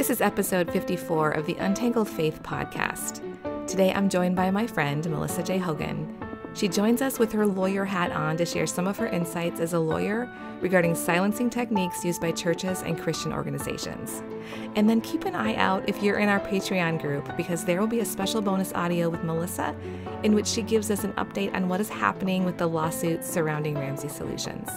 This is episode 54 of the Untangled Faith podcast. Today I'm joined by my friend, Melissa J. Hogan. She joins us with her lawyer hat on to share some of her insights as a lawyer regarding silencing techniques used by churches and Christian organizations. And then keep an eye out if you're in our Patreon group, because there will be a special bonus audio with Melissa in which she gives us an update on what is happening with the lawsuits surrounding Ramsey Solutions.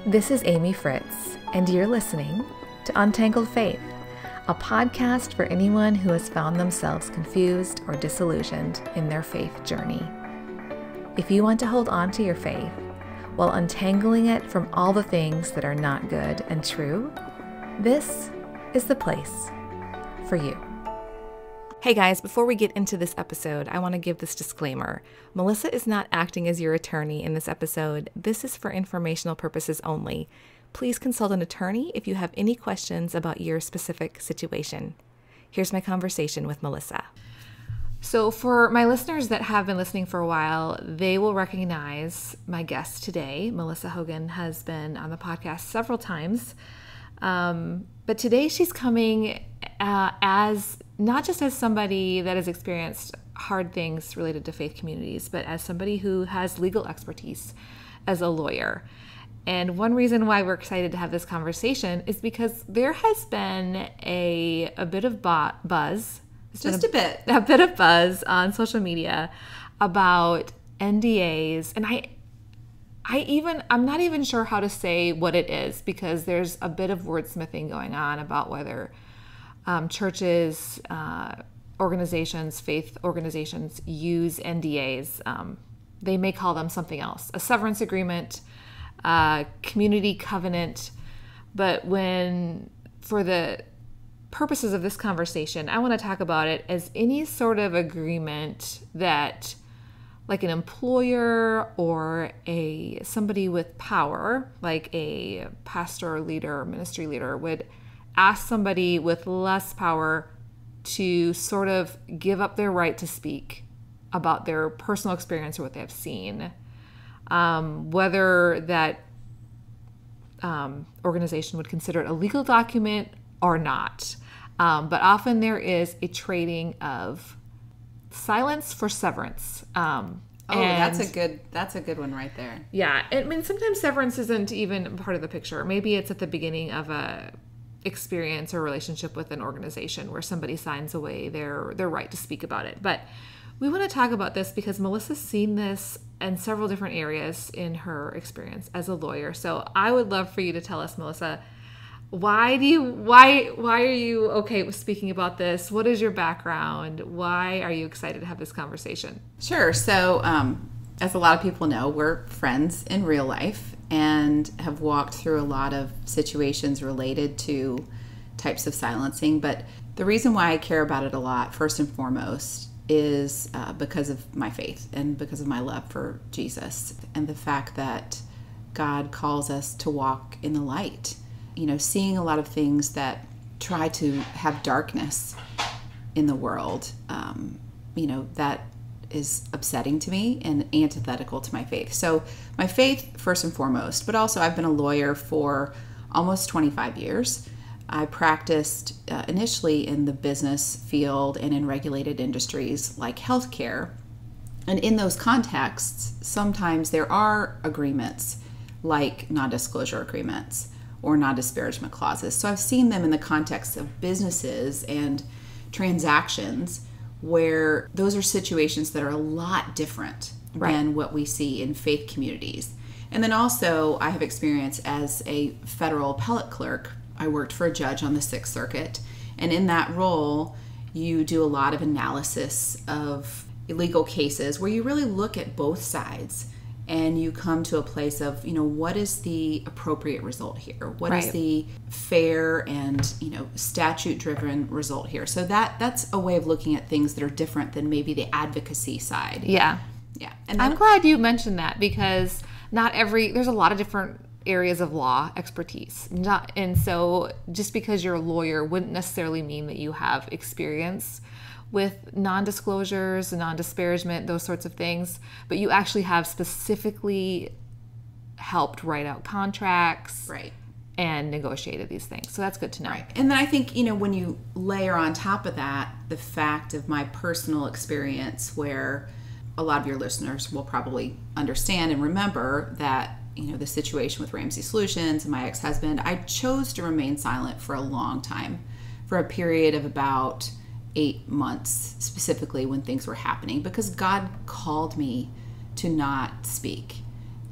This is Amy Fritz, and you're listening to Untangled Faith, a podcast for anyone who has found themselves confused or disillusioned in their faith journey. If you want to hold on to your faith while untangling it from all the things that are not good and true, this is the place for you. Hey guys, before we get into this episode, I want to give this disclaimer. Melissa is not acting as your attorney in this episode. This is for informational purposes only. Please consult an attorney if you have any questions about your specific situation. Here's my conversation with Melissa. So for my listeners that have been listening for a while, they will recognize my guest today. Melissa Hogan has been on the podcast several times. But today she's coming as not just as somebody that has experienced hard things related to faith communities, but as somebody who has legal expertise as a lawyer. And one reason why we're excited to have this conversation is because there has been a bit of buzz. Just a bit. A bit of buzz on social media about NDAs. And I'm not even sure how to say what it is, because there's a bit of wordsmithing going on about whether churches, organizations, faith organizations use NDAs. They may call them something else, a severance agreement, community covenant. But for the purposes of this conversation, I want to talk about it as any sort of agreement that, like an employer or somebody with power, like a pastor, leader, or ministry leader, would ask somebody with less power to sort of give up their right to speak about their personal experience or what they have seen. Whether that organization would consider it a legal document or not. But often there is a trading of silence for severance. That's a good one right there. Yeah. I mean, sometimes severance isn't even part of the picture. Maybe it's at the beginning of a experience or relationship with an organization where somebody signs away their right to speak about it. But we want to talk about this because Melissa's seen this in several different areas in her experience as a lawyer. So I would love for you to tell us, Melissa, why are you okay with speaking about this? What is your background? Why are you excited to have this conversation? Sure. So, as a lot of people know, we're friends in real life and have walked through a lot of situations related to types of silencing. But the reason why I care about it a lot, first and foremost, is because of my faith and because of my love for Jesus and the fact that God calls us to walk in the light. You know, seeing a lot of things that try to have darkness in the world, that is upsetting to me and antithetical to my faith. So my faith, first and foremost, but also I've been a lawyer for almost 25 years. I practiced initially in the business field and in regulated industries like healthcare. And in those contexts, sometimes there are agreements like non-disclosure agreements or non-disparagement clauses. So I've seen them in the context of businesses and transactions where those are situations that are a lot different than what we see in faith communities. And then also I have experience as a federal appellate clerk. I worked for a judge on the Sixth Circuit. And in that role, you do a lot of analysis of legal cases where you really look at both sides and you come to a place of, what is the appropriate result here? What is the fair and, statute-driven result here? So that's a way of looking at things that are different than maybe the advocacy side. Yeah. Yeah. And I'm glad you mentioned that, because there's a lot of different areas of law expertise. And so just because you're a lawyer wouldn't necessarily mean that you have experience with non-disclosures, non-disparagement, those sorts of things, but you actually have specifically helped write out contracts. Right. And negotiated these things. So that's good to know. Right. And then I think, when you layer on top of that the fact of my personal experience, where a lot of your listeners will probably understand and remember that, the situation with Ramsey Solutions and my ex-husband, I chose to remain silent for a long time, for a period of about 8 months, specifically when things were happening, because God called me to not speak.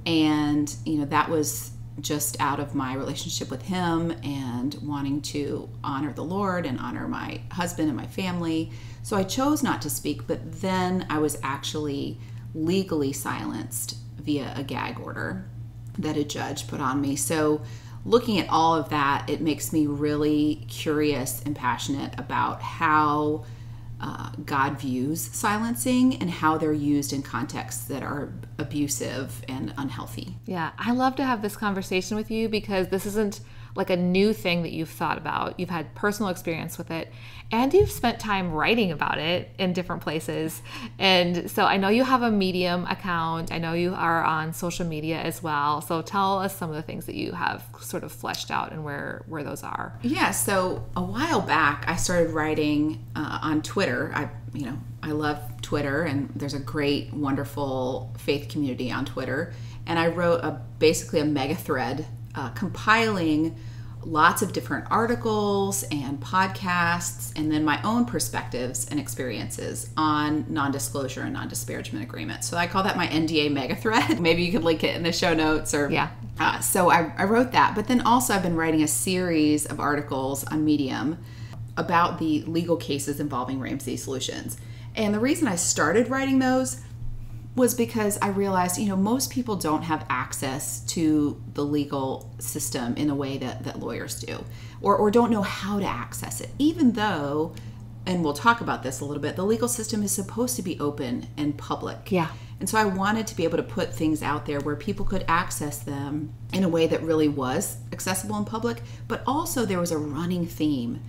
And, that was just out of my relationship with him and wanting to honor the Lord and honor my husband and my family. So I chose not to speak, but then I was actually legally silenced via a gag order that a judge put on me. So looking at all of that, it makes me really curious and passionate about how God views silencing and how they're used in contexts that are abusive and unhealthy. Yeah, I love to have this conversation with you because this isn't like a new thing that you've thought about. You've had personal experience with it, and you've spent time writing about it in different places. And so I know you have a Medium account. I know you are on social media as well. So tell us some of the things that you have sort of fleshed out and where those are. Yeah, so a while back, I started writing on Twitter. I love Twitter, and there's a great, wonderful faith community on Twitter. And I wrote basically a mega thread compiling lots of different articles and podcasts, and then my own perspectives and experiences on non-disclosure and non-disparagement agreements. So I call that my NDA mega thread. Maybe you could link it in the show notes. Or yeah. So I wrote that, but then also I've been writing a series of articles on Medium about the legal cases involving Ramsey Solutions. And the reason I started writing those was because I realized, most people don't have access to the legal system in a way that lawyers do, or don't know how to access it, even though, and we'll talk about this a little bit, the legal system is supposed to be open and public. Yeah. And so I wanted to be able to put things out there where people could access them in a way that really was accessible and public, but also there was a running theme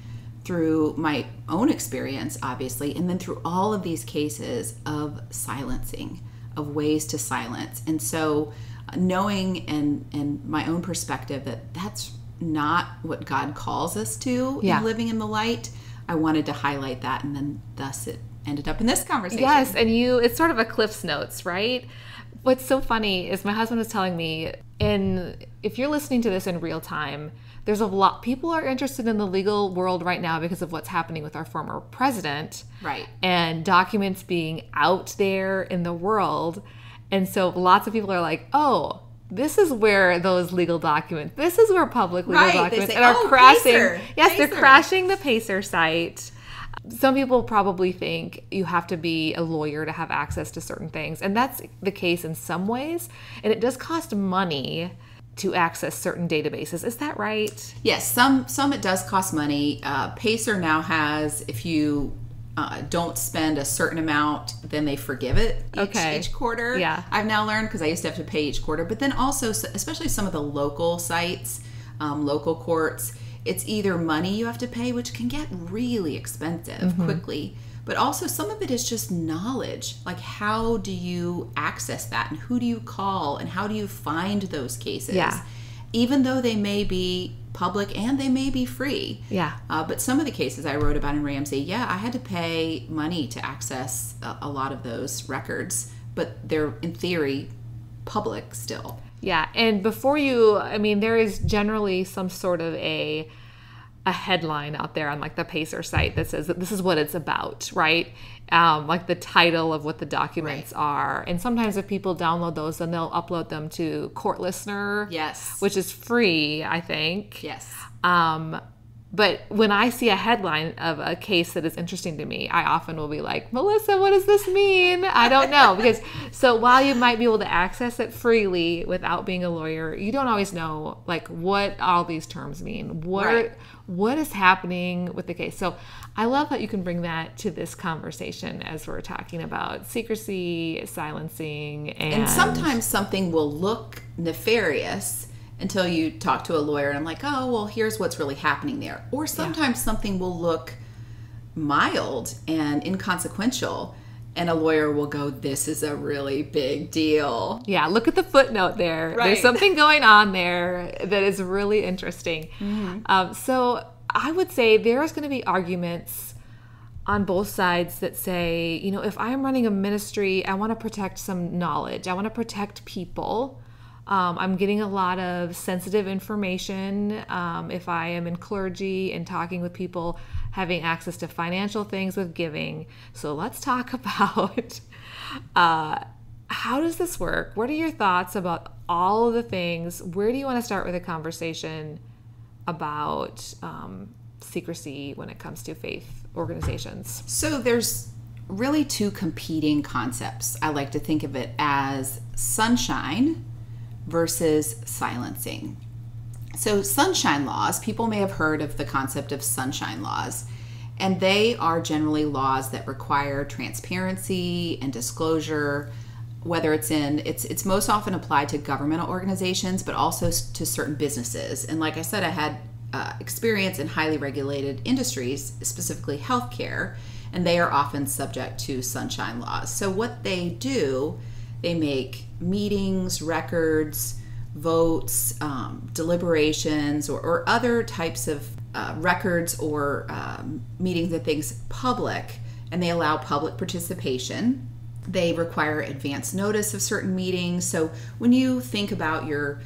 through my own experience, obviously, and then through all of these cases of silencing, of ways to silence. And so knowing and my own perspective that that's not what God calls us to in living in the light, I wanted to highlight that, and then thus it ended up in this conversation. Yes, and it's sort of a Cliff's Notes, right? What's so funny is my husband was telling me, and if you're listening to this in real time, there's a lot, people are interested in the legal world right now because of what's happening with our former president. Right. And documents being out there in the world. And so lots of people are like, oh, this is where those legal documents, this is where public legal documents say, are crashing. Pacer. Yes, Pacer. They're crashing the Pacer site. Some people probably think you have to be a lawyer to have access to certain things. And that's the case in some ways. And it does cost money to access certain databases. Is that right? Yes, some it does cost money. Pacer now has, if you don't spend a certain amount, then they forgive it each quarter. Yeah. I've now learned, because I used to have to pay each quarter. But then also, especially some of the local sites, local courts, it's either money you have to pay, which can get really expensive quickly, but also some of it is just knowledge. Like, how do you access that, and who do you call, and how do you find those cases? Yeah. Even though they may be public and they may be free. Yeah. But some of the cases I wrote about in Ramsey, I had to pay money to access a lot of those records, but they're, in theory, public still. Yeah, and before you, there is generally some sort of a headline out there on like the Pacer site that says that this is what it's about, right? Like the title of what the documents are. And sometimes if people download those, then they'll upload them to Court Listener. Yes. Which is free, I think. Yes. But when I see a headline of a case that is interesting to me, I often will be like, Melissa, what does this mean? I don't know. Because so while you might be able to access it freely without being a lawyer, you don't always know like what all these terms mean. What is happening with the case? So I love that you can bring that to this conversation as we're talking about secrecy, silencing, and sometimes something will look nefarious until you talk to a lawyer and I'm like, oh, well, here's what's really happening there. Or sometimes something will look mild and inconsequential, and a lawyer will go, this is a really big deal. Yeah, look at the footnote there. Right. There's something going on there that is really interesting. So I would say there's going to be arguments on both sides that say, you know, if I'm running a ministry, I want to protect some knowledge. I want to protect people. I'm getting a lot of sensitive information. If I am in clergy and talking with people, having access to financial things with giving. So let's talk about how does this work? What are your thoughts about all of the things? Where do you want to start with a conversation about secrecy when it comes to faith organizations? So there's really two competing concepts. I like to think of it as sunshine versus silencing. So sunshine laws, people may have heard of the concept of sunshine laws, and they are generally laws that require transparency and disclosure, whether it's most often applied to governmental organizations, but also to certain businesses. And like I said, I had experience in highly regulated industries, specifically healthcare, and they are often subject to sunshine laws. So what they do, they make meetings, records, votes, deliberations, or other types of records or meetings and things public, and they allow public participation. They require advance notice of certain meetings. So when you think about your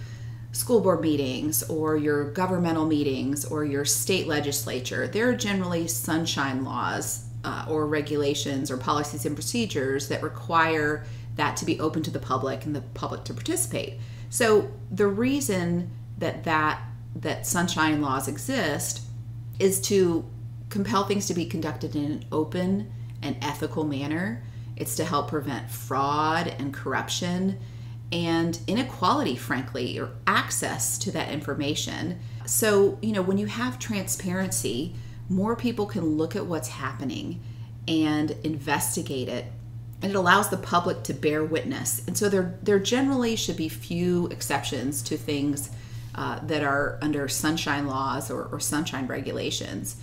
school board meetings or your governmental meetings or your state legislature, there are generally sunshine laws or regulations or policies and procedures that require that to be open to the public and the public to participate. So the reason that sunshine laws exist is to compel things to be conducted in an open and ethical manner. It's to help prevent fraud and corruption and inequality, frankly, or access to that information. So, you know, when you have transparency, more people can look at what's happening and investigate it, and it allows the public to bear witness. And so there generally should be few exceptions to things that are under sunshine laws or sunshine regulations.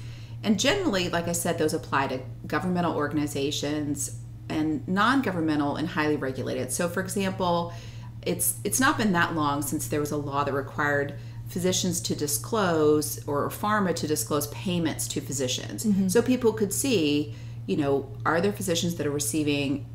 And generally, like I said, those apply to governmental organizations and non-governmental and highly regulated. So for example, it's not been that long since there was a law that required physicians to disclose, or pharma to disclose, payments to physicians. Mm-hmm. So people could see, you know, are there physicians that are receiving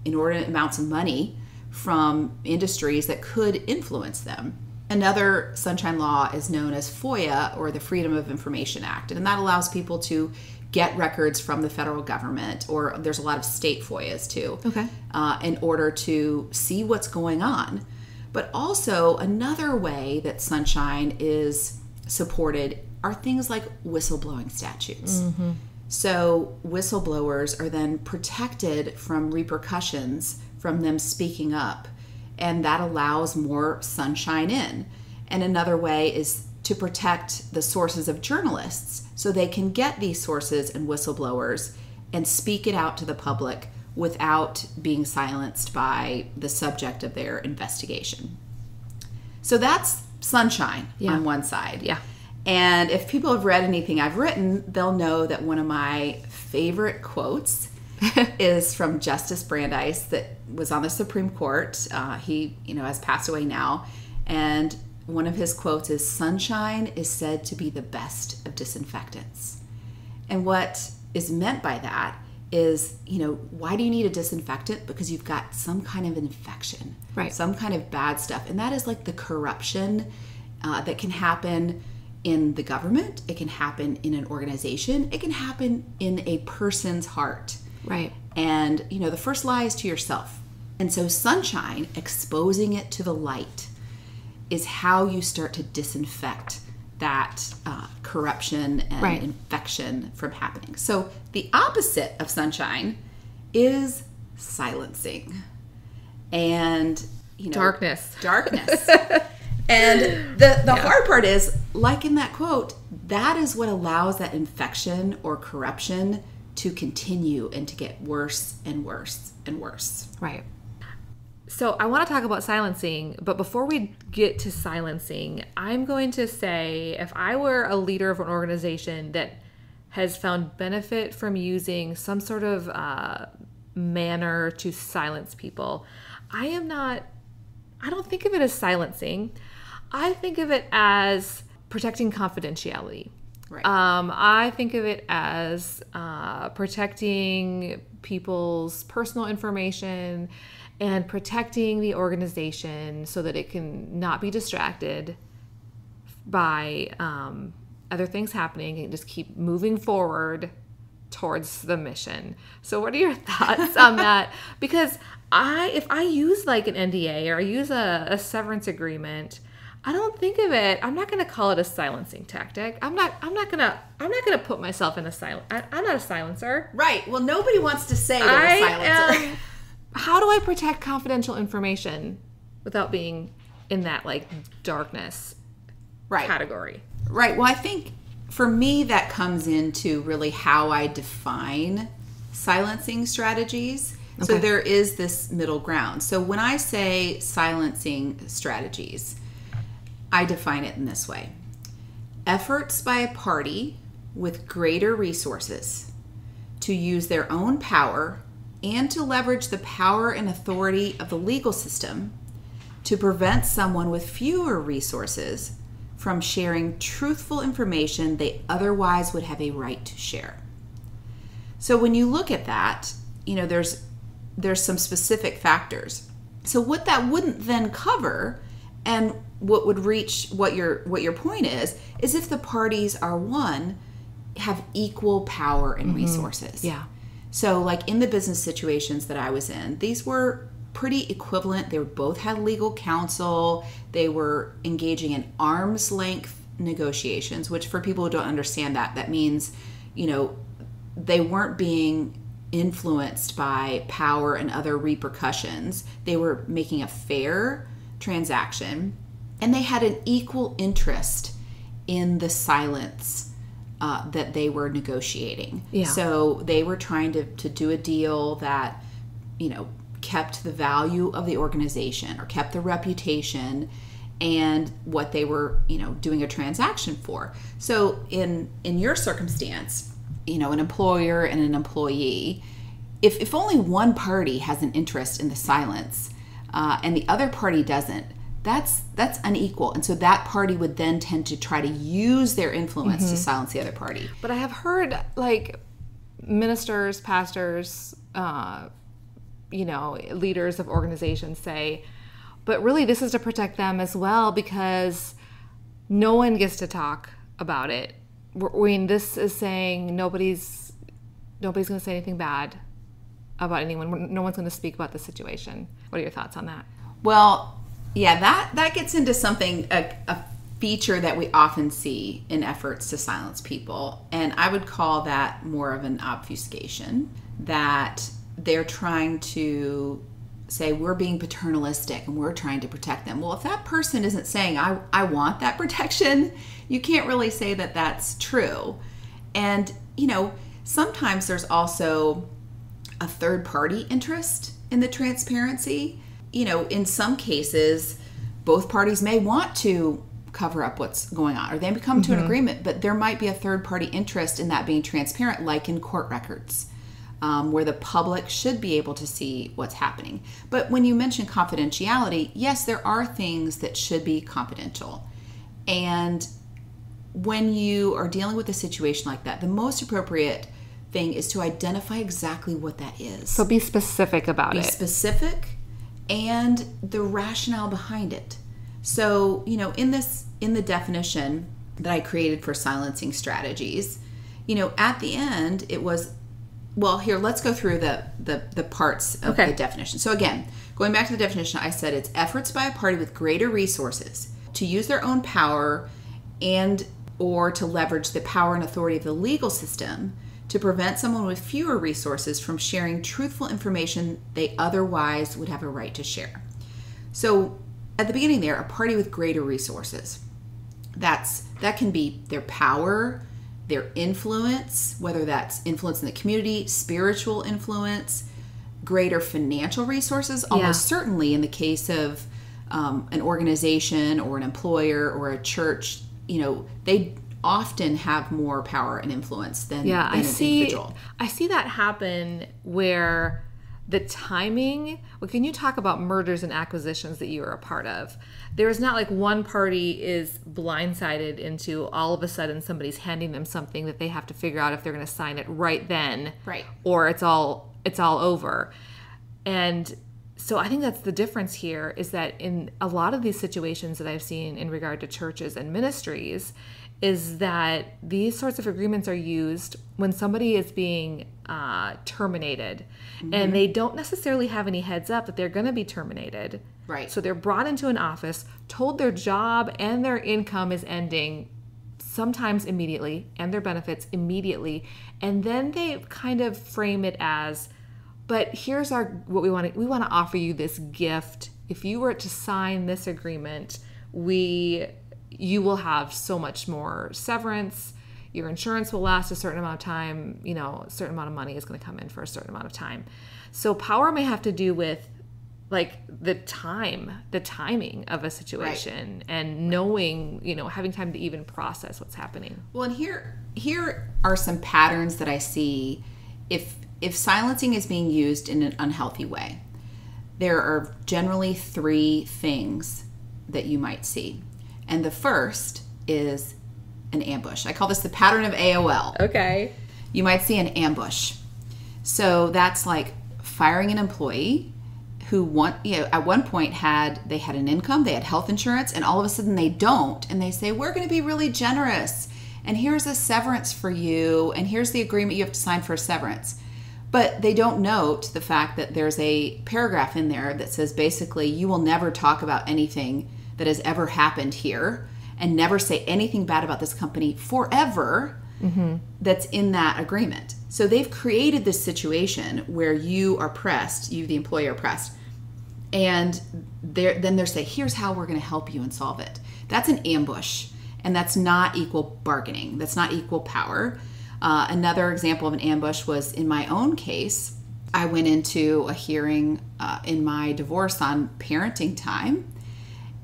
inordinate amounts of money from industries that could influence them? Another sunshine law is known as FOIA, or the Freedom of Information Act, and that allows people to get records from the federal government, or there's a lot of state FOIAs too, in order to see what's going on. But also another way that sunshine is supported are things like whistleblowing statutes. Mm-hmm. So whistleblowers are then protected from repercussions from them speaking up, and that allows more sunshine in. And another way is to protect the sources of journalists, so they can get these sources and whistleblowers and speak it out to the public without being silenced by the subject of their investigation. So that's sunshine on one side. Yeah. And if people have read anything I've written, they'll know that one of my favorite quotes is from Justice Brandeis that was on the Supreme Court. He, has passed away now. And one of his quotes is, "Sunshine is said to be the best of disinfectants." And what is meant by that is, why do you need a disinfectant? Because you've got some kind of infection, right? Some kind of bad stuff. And that is like the corruption that can happen in the government. It can happen in an organization. It can happen in a person's heart. Right. And, the first lie is to yourself. And so sunshine, exposing it to the light, is how you start to disinfect that corruption and infection from happening. So the opposite of sunshine is silencing. And, darkness. And the hard part is, like in that quote, that is what allows that infection or corruption to continue and to get worse and worse and worse. Right. So I want to talk about silencing, but before we get to silencing, I'm going to say, if I were a leader of an organization that has found benefit from using some sort of manner to silence people. I don't think of it as silencing. I think of it as protecting confidentiality. Right. I think of it as protecting people's personal information and protecting the organization so that it can not be distracted by other things happening and just keep moving forward towards the mission. So what are your thoughts on that? Because if I use like an NDA or I use a severance agreement, I don't think of it. I'm not going to call it a silencing tactic. I'm not going to put myself in a silent. I'm not a silencer. Right. Well, nobody wants to say they're a silencer. How do I protect confidential information without being in that like darkness category? Right. Well, I think for me that comes into really how I define silencing strategies. Okay. So there is this middle ground. So when I say silencing strategies, I define it in this way. Efforts by a party with greater resources to use their own power and to leverage the power and authority of the legal system to prevent someone with fewer resources from sharing truthful information they otherwise would have a right to share. So when you look at that, there's some specific factors. So what that wouldn't then cover, and what would reach what your point is if the parties are have equal power and resources. Yeah. So like in the business situations that I was in, these were pretty equivalent. They both had legal counsel. They were engaging in arm's length negotiations, which for people who don't understand that means, they weren't being influenced by power and other repercussions. They were making a fair transaction, and they had an equal interest in the silence that they were negotiating. Yeah. So they were trying to do a deal that, kept the value of the organization or kept the reputation and what they were, doing a transaction for. So in your circumstance, an employer and an employee, if only one party has an interest in the silence and the other party doesn't, that's unequal. And so that party would then tend to try to use their influence to silence the other party. But I have heard like ministers, pastors, leaders of organizations say, but really this is to protect them as well because no one gets to talk about it. This is saying nobody's going to say anything bad about anyone. No one's going to speak about the situation. What are your thoughts on that? Well, yeah, that gets into something, a feature that we often see in efforts to silence people. And I would call that more of an obfuscation, that they're trying to say we're being paternalistic and we're trying to protect them. Well, if that person isn't saying I want that protection, you can't really say that that's true. And, sometimes there's also a third party interest in the transparency. In some cases, both parties may want to cover up what's going on or they come to an agreement, but there might be a third party interest in that being transparent, like in court records. Where the public should be able to see what's happening. But when you mention confidentiality, yes, there are things that should be confidential. And when you are dealing with a situation like that, the most appropriate thing is to identify exactly what that is. So be specific about it. Be specific and the rationale behind it. So, in the definition that I created for silencing strategies, at the end it was, well, here, let's go through the parts of the definition. So again, going back to the definition, I said it's efforts by a party with greater resources to use their own power and or to leverage the power and authority of the legal system to prevent someone with fewer resources from sharing truthful information they otherwise would have a right to share. So at the beginning there, a party with greater resources. That can be their power, their influence, whether that's influence in the community, spiritual influence, greater financial resources, almost certainly in the case of an organization or an employer or a church, they often have more power and influence than an individual. I see that happen where the timing, well, can you talk about mergers and acquisitions that you are a part of? There is not like one party is blindsided into all of a sudden somebody's handing them something that they have to figure out if they're going to sign it right then, right, or it's all over. And so I think that's the difference here, is that in a lot of these situations that I've seen in regard to churches and ministries, is that these sorts of agreements are used when somebody is being terminated, and they don't necessarily have any heads up that they're going to be terminated. Right. So they're brought into an office, told their job and their income is ending sometimes immediately, and their benefits immediately, and then they kind of frame it as, but here's what we want to offer you this gift. If you were to sign this agreement, you will have so much more severance. Your insurance will last a certain amount of time. A certain amount of money is going to come in for a certain amount of time. So power may have to do with like the timing of a situation, and knowing, having time to even process what's happening. Well, and here are some patterns that I see if silencing is being used in an unhealthy way. There are generally 3 things that you might see. And the first is an ambush. I call this the pattern of AOL. Okay. You might see an ambush. So that's like firing an employee who at one point they had an income, they had health insurance, and all of a sudden they don't. And they say, we're going to be really generous, and here's a severance for you, and here's the agreement you have to sign for a severance. But they don't note the fact that there's a paragraph in there that says basically you will never talk about anything that has ever happened here, and never say anything bad about this company forever. That's in that agreement. So they've created this situation where you are pressed, you the employer are pressed, and then they're saying, here's how we're going to help you and solve it. That's an ambush, and that's not equal bargaining. That's not equal power. Another example of an ambush was in my own case. I went into a hearing in my divorce on parenting time,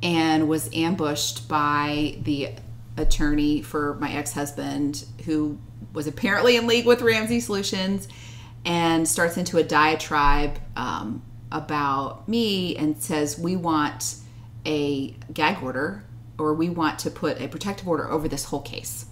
and was ambushed by the attorney for my ex-husband, who was apparently in league with Ramsey Solutions, and starts into a diatribe about me and says, we want a gag order, or we want to put a protective order over this whole case.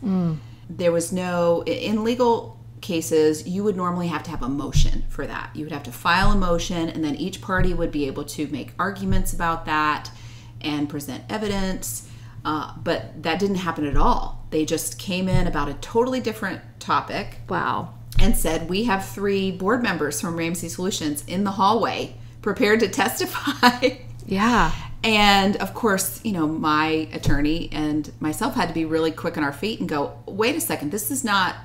There was in legal cases, you would normally have to have a motion for that. You would have to file a motion, and then each party would be able to make arguments about that and present evidence. But that didn't happen at all. They just came in about a totally different topic. Wow. And said, we have 3 board members from Ramsey Solutions in the hallway prepared to testify. Yeah. And of course, my attorney and myself had to be really quick on our feet and go, wait a second, this is not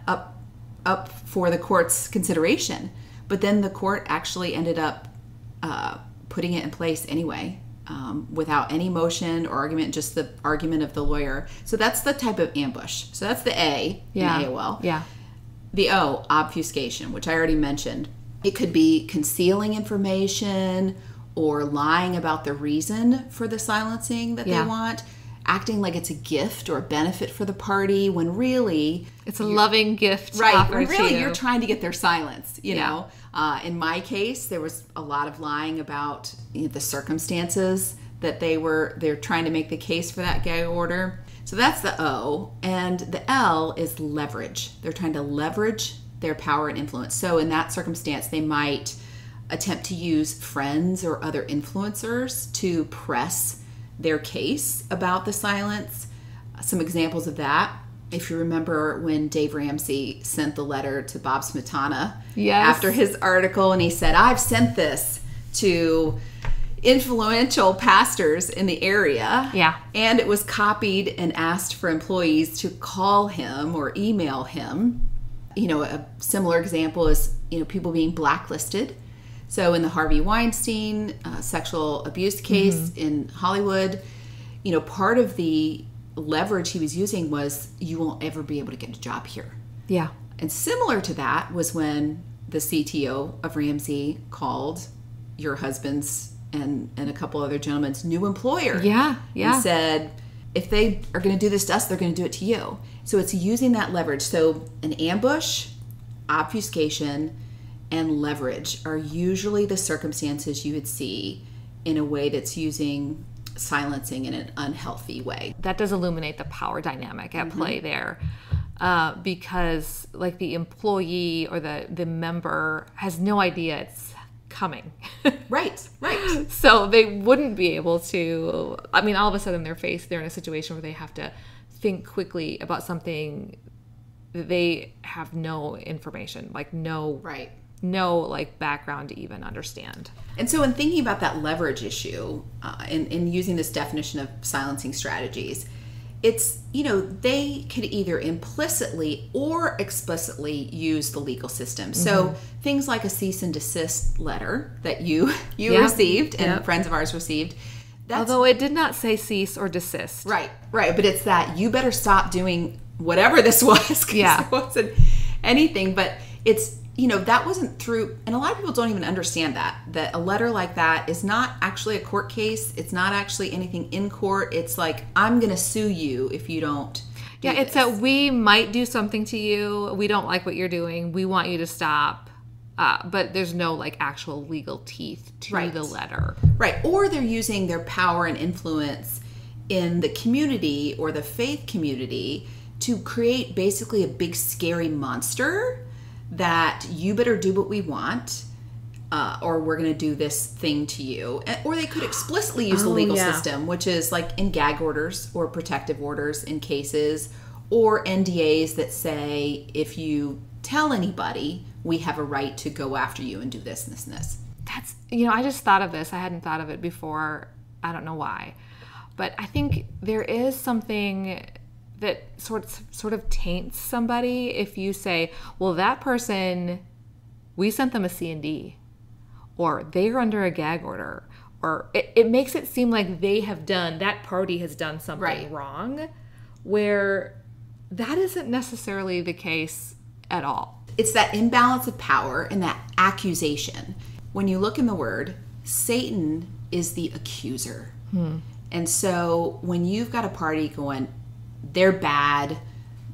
up for the court's consideration. But then the court actually ended up putting it in place anyway. Without any motion or argument, just the argument of the lawyer. So that's the type of ambush. So that's the A in AOL. Yeah. The O, obfuscation, which I already mentioned. It could be concealing information or lying about the reason for the silencing that they want, acting like it's a gift or a benefit for the party when really it's a loving gift. Right. When really you're trying to get their silence, you know. In my case, there was a lot of lying about the circumstances that they're trying to make the case for that gag order. So that's the O. And the L is leverage. They're trying to leverage their power and influence. So in that circumstance, they might attempt to use friends or other influencers to press their case about the silence. Some examples of that. If you remember when Dave Ramsey sent the letter to Bob Smetana after his article, and he said, I've sent this to influential pastors in the area. Yeah. And it was copied and asked for employees to call him or email him. A similar example is, people being blacklisted. So in the Harvey Weinstein sexual abuse case in Hollywood, part of the leverage he was using was, you won't ever be able to get a job here. Yeah. And similar to that was when the CTO of Ramsey called your husband's and a couple other gentlemen's new employer. Yeah. And said, if they are going to do this to us, they're going to do it to you. So it's using that leverage. So an ambush, obfuscation, and leverage are usually the circumstances you would see in a way that's using silencing in an unhealthy way. That does illuminate the power dynamic at play there, because like the employee or the member has no idea it's coming. Right. So they wouldn't be able to, I mean, all of a sudden they're in a situation where they have to think quickly about something that they have no information, like no like background to even understand. And so in thinking about that leverage issue, in using this definition of silencing strategies, it's, they could either implicitly or explicitly use the legal system. So things like a cease and desist letter that you received and friends of ours received. Although it did not say cease or desist. Right. But it's that you better stop doing whatever this was. It wasn't anything, but it's, that wasn't through, and a lot of people don't even understand that a letter like that is not actually a court case. It's not actually anything in court. It's like, I'm going to sue you if you don't do it's that we might do something to you. We don't like what you're doing. We want you to stop. But there's no like actual legal teeth to the letter. Right. Or they're using their power and influence in the community or the faith community to create basically a big scary monster that you better do what we want, or we're going to do this thing to you. Or they could explicitly use the legal system, which is like in gag orders or protective orders in cases, or NDAs that say, if you tell anybody, we have a right to go after you and do this and this and this. That's, I just thought of this. I hadn't thought of it before. I don't know why. But I think there is something that sort of taints somebody if you say, well, that person, we sent them a C&D, or they're under a gag order, or it makes it seem like that party has done something wrong, where that isn't necessarily the case at all. It's that imbalance of power and that accusation. When you look in the word, Satan is the accuser. And so when you've got a party going, they're bad,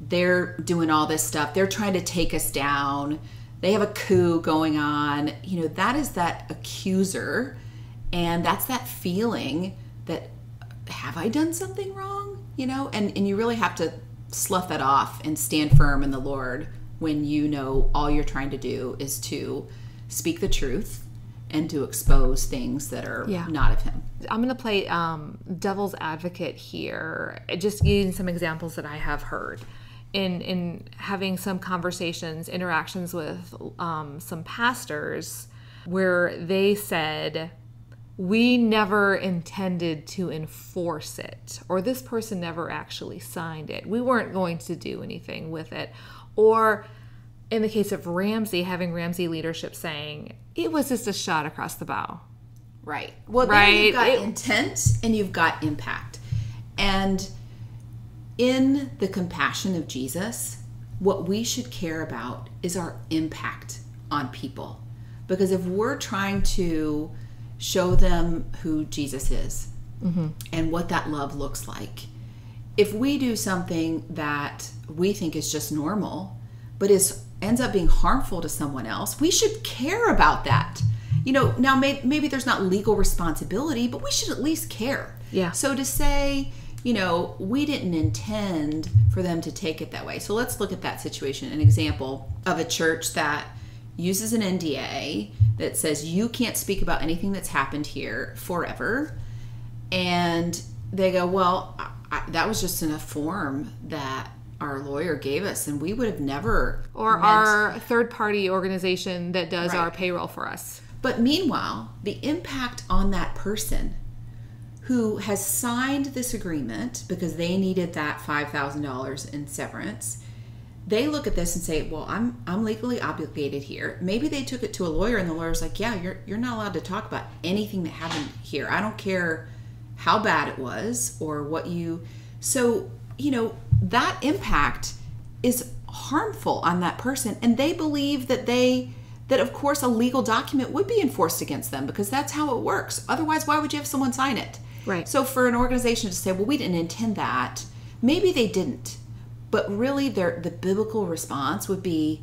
they're doing all this stuff, they're trying to take us down, they have a coup going on, that is that accuser. And that's that feeling that, have I done something wrong? And you really have to slough that off and stand firm in the Lord when all you're trying to do is to speak the truth and to expose things that are not of him. I'm going to play devil's advocate here, just using some examples that I have heard in having some interactions with some pastors where they said, we never intended to enforce it, or this person never actually signed it. We weren't going to do anything with it. Or in the case of Ramsey, having Ramsey leadership saying, it was just a shot across the bow. Right. Well, then you've got intent and you've got impact. And in the compassion of Jesus, what we should care about is our impact on people. Because if we're trying to show them who Jesus is and what that love looks like, if we do something that we think is just normal, but ends up being harmful to someone else, we should care about that. Now maybe there's not legal responsibility, but we should at least care. Yeah. So to say, we didn't intend for them to take it that way. So let's look at that situation, an example of a church that uses an NDA that says you can't speak about anything that's happened here forever. And they go, well, that was just in a form that our lawyer gave us, and we would have never. Or our third-party organization that does our payroll for us. But meanwhile, the impact on that person who has signed this agreement because they needed that $5,000 in severance, they look at this and say, well, I'm legally obligated here. Maybe they took it to a lawyer, and the lawyer's like, yeah, you're not allowed to talk about anything that happened here. I don't care how bad it was or what you. So, that impact is harmful on that person, and they believe that of course a legal document would be enforced against them because that's how it works. Otherwise, why would you have someone sign it? Right. So for an organization to say, well, we didn't intend that, maybe they didn't. But really the biblical response would be,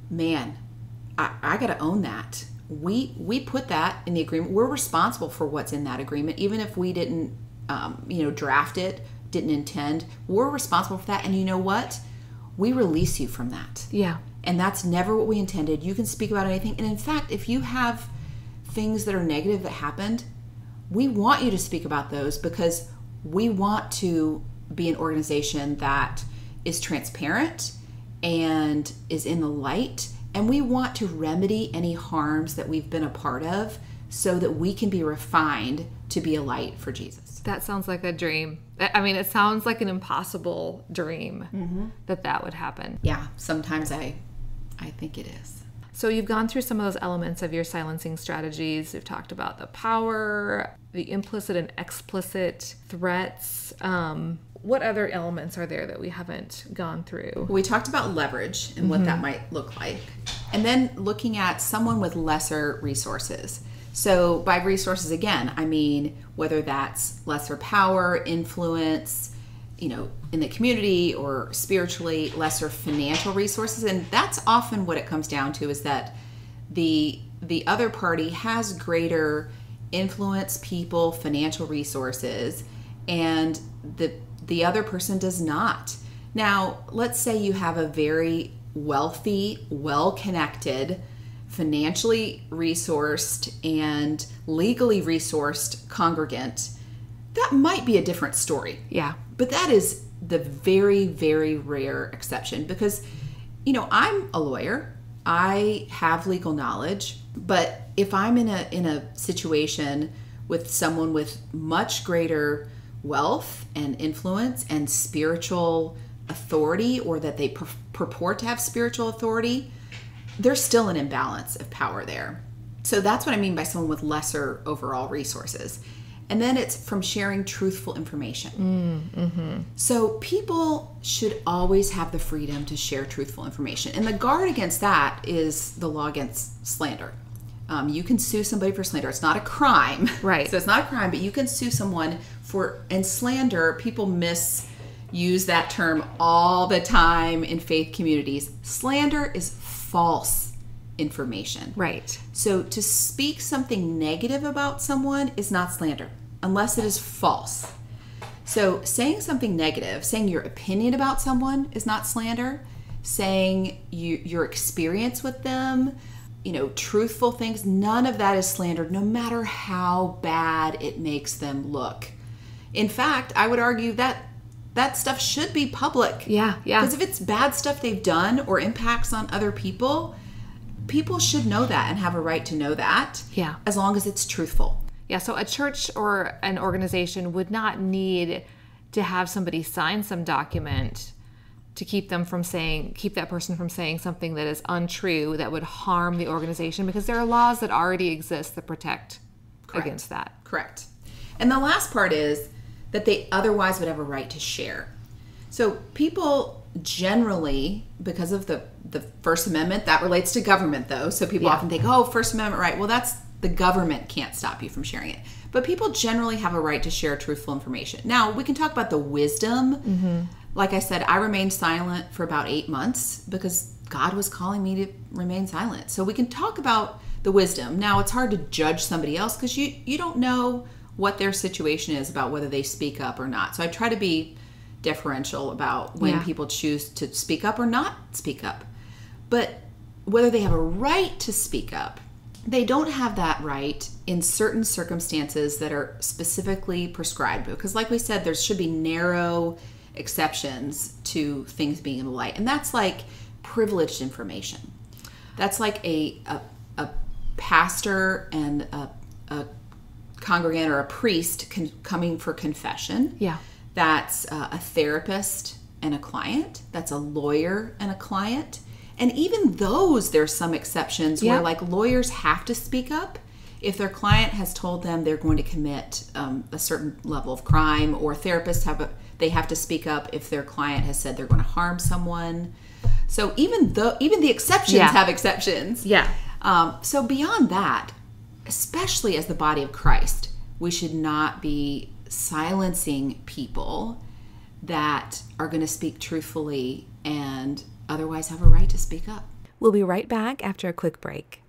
man, I got to own that. We put that in the agreement. We're responsible for what's in that agreement, even if we didn't, draft it, didn't intend. We're responsible for that. And you know what? We release you from that. Yeah. And that's never what we intended. You can speak about anything. And in fact, if you have things that are negative that happened, we want you to speak about those because we want to be an organization that is transparent and is in the light. And we want to remedy any harms that we've been a part of so that we can be refined to be a light for Jesus. That sounds like a dream. I mean, it sounds like an impossible dream that would happen. Yeah, sometimes I think it is. So you've gone through some of those elements of your silencing strategies. We've talked about the power, the implicit and explicit threats. What other elements are there that we haven't gone through? We talked about leverage and what that might look like. And then looking at someone with lesser resources. So by resources, again, I mean whether that's lesser power, influence, in the community or spiritually, lesser financial resources. And that's often what it comes down to, is that the other party has greater influence, people, financial resources, and the other person does not. Now, let's say you have a very wealthy, well-connected, financially resourced, and legally resourced congregant. That might be a different story. Yeah. But that is the very, very rare exception because, I'm a lawyer. I have legal knowledge. But if I'm in a situation with someone with much greater wealth and influence and spiritual authority, or that they purport to have spiritual authority, there's still an imbalance of power there. So that's what I mean by someone with lesser overall resources. And then it's from sharing truthful information. So people should always have the freedom to share truthful information. And the guard against that is the law against slander. You can sue somebody for slander. It's not a crime. Right. So it's not a crime, but you can sue someone and slander, people misuse that term all the time in faith communities. Slander is false information. Right. So to speak something negative about someone is not slander, unless it is false. So saying something negative, saying your opinion about someone is not slander. Saying your experience with them, truthful things, none of that is slander, no matter how bad it makes them look. In fact, I would argue that stuff should be public. Yeah. Because if it's bad stuff they've done or impacts on other people, people should know that and have a right to know that. Yeah. As long as it's truthful. Yeah, so a church or an organization would not need to have somebody sign some document to keep that person from saying something that is untrue that would harm the organization, because there are laws that already exist that protect against that. Correct. And the last part is that they otherwise would have a right to share. So people generally, because of the First Amendment, that relates to government though, so people often think, First Amendment right. Well, that's the government can't stop you from sharing it. But people generally have a right to share truthful information. Now, we can talk about the wisdom. Like I said, I remained silent for about 8 months because God was calling me to remain silent. So we can talk about the wisdom. Now, it's hard to judge somebody else because you don't know what their situation is about whether they speak up or not. So I try to be deferential about when people choose to speak up or not speak up. But whether they have a right to speak up, they don't have that right in certain circumstances that are specifically prescribed. Because like we said, there should be narrow exceptions to things being in the light. And that's like privileged information. That's like a pastor and a congregant or a priest coming for confession. Yeah. That's a therapist and a client. That's a lawyer and a client. And even those, there's some exceptions where like lawyers have to speak up if their client has told them they're going to commit a certain level of crime, or therapists they have to speak up if their client has said they're going to harm someone. So even the exceptions have exceptions. Yeah. So beyond that, especially as the body of Christ, We should not be silencing people that are going to speak truthfully and otherwise have a right to speak up. We'll be right back after a quick break.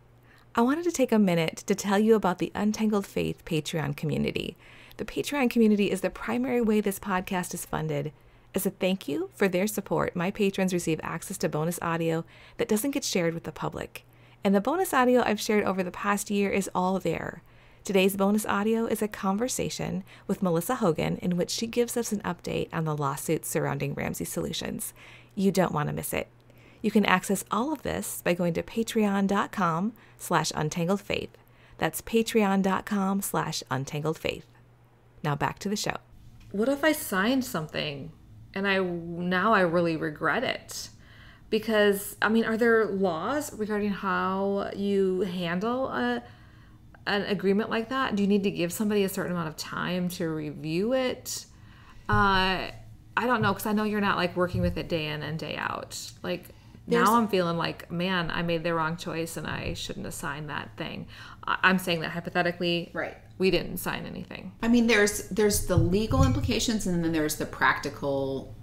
I wanted to take a minute to tell you about the Untangled Faith Patreon community. The Patreon community is the primary way this podcast is funded. As a thank you for their support, my patrons receive access to bonus audio that doesn't get shared with the public. And the bonus audio I've shared over the past year is all there. Today's bonus audio is a conversation with Melissa Hogan in which she gives us an update on the lawsuits surrounding Ramsey Solutions. You don't want to miss it. You can access all of this by going to patreon.com/untangledfaith. That's patreon.com/untangledfaith. Now back to the show. What if I signed something and now I really regret it? Because, I mean, are there laws regarding how you handle an agreement like that? Do you need to give somebody a certain amount of time to review it? I don't know, because I know you're not like working with it day in and day out. Like now I'm feeling like, man, I made the wrong choice and I shouldn't have signed that thing. I'm saying that hypothetically, right? We didn't sign anything. I mean, there's the legal implications and then there's the practical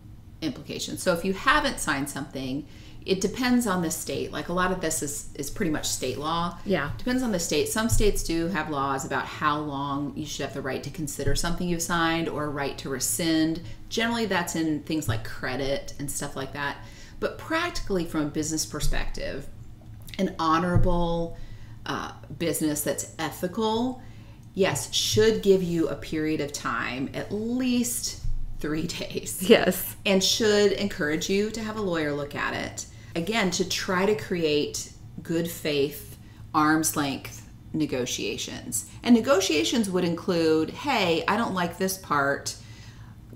implications. So if you haven't signed something, it depends on the state. Like a lot of this is pretty much state law. Yeah. Depends on the state. Some states do have laws about how long you should have the right to consider something you've signed or a right to rescind. Generally, that's in things like credit and stuff like that. But practically, from a business perspective, an honorable business that's ethical, yes, should give you a period of time, at least 3 days. Yes. And should encourage you to have a lawyer look at it. Again, to try to create good faith, arm's length negotiations. And negotiations would include, hey, I don't like this part.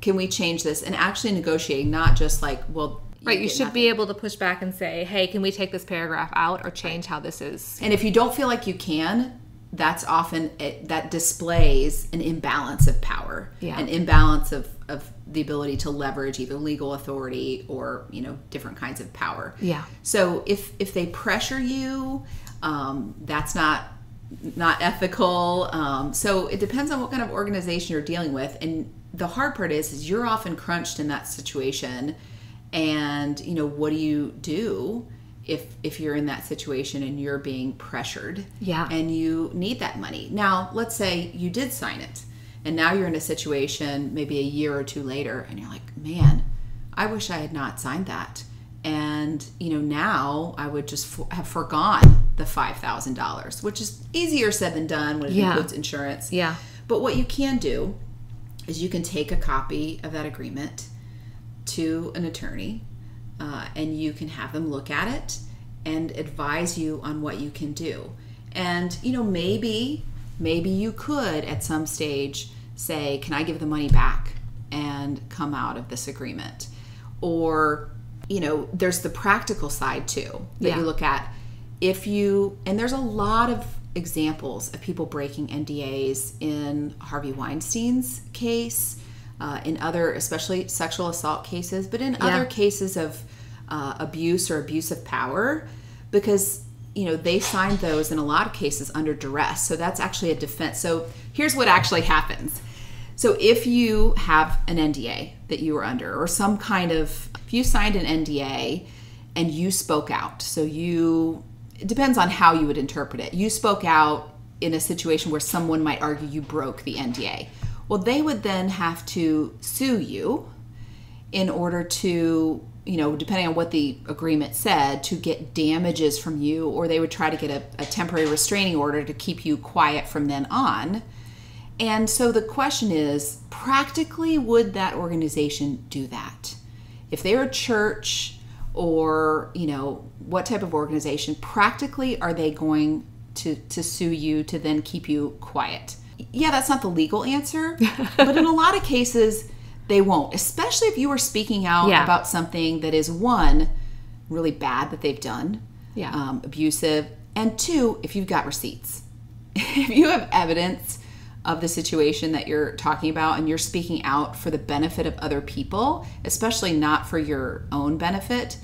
Can we change this? And actually negotiating, not just like, well, right, you should be able to push back and say, hey, can we take this paragraph out or change how this is? And if you don't feel like you can, that's often, that displays an imbalance of power. Yeah. An imbalance of the ability to leverage either legal authority or, different kinds of power. Yeah. So if they pressure you, that's not ethical. So it depends on what kind of organization you're dealing with. And the hard part is you're often crunched in that situation. And, what do you do if you're in that situation and you're being pressured? Yeah. And you need that money. Now, let's say you did sign it. And now you're in a situation maybe a year or two later and you're like, man, I wish I had not signed that. And, now I would just have forgone the $5,000, which is easier said than done when it includes insurance. Yeah. But what you can do is you can take a copy of that agreement to an attorney and you can have them look at it and advise you on what you can do. And, maybe you could at some stage say, can I give the money back and come out of this agreement? Or, there's the practical side too that you look at. And there's a lot of examples of people breaking NDAs in Harvey Weinstein's case, in other, especially sexual assault cases, but in other cases of abuse or abuse of power, because they signed those in a lot of cases under duress. So that's actually a defense. So here's what actually happens. So if you have an NDA that you were under, or some kind of, if you signed an NDA and you spoke out, so it depends on how you would interpret it. You spoke out in a situation where someone might argue you broke the NDA. Well, they would then have to sue you in order to, depending on what the agreement said, to get damages from you, or they would try to get a temporary restraining order to keep you quiet from then on. And so the question is, practically, would that organization do that? If they're a church or, what type of organization, practically are they going to sue you to then keep you quiet? Yeah, that's not the legal answer, but in a lot of cases, they won't, especially if you are speaking out about something that is, one, really bad that they've done, abusive, and two, if you've got receipts. If you have evidence of the situation that you're talking about and you're speaking out for the benefit of other people, especially not for your own benefit,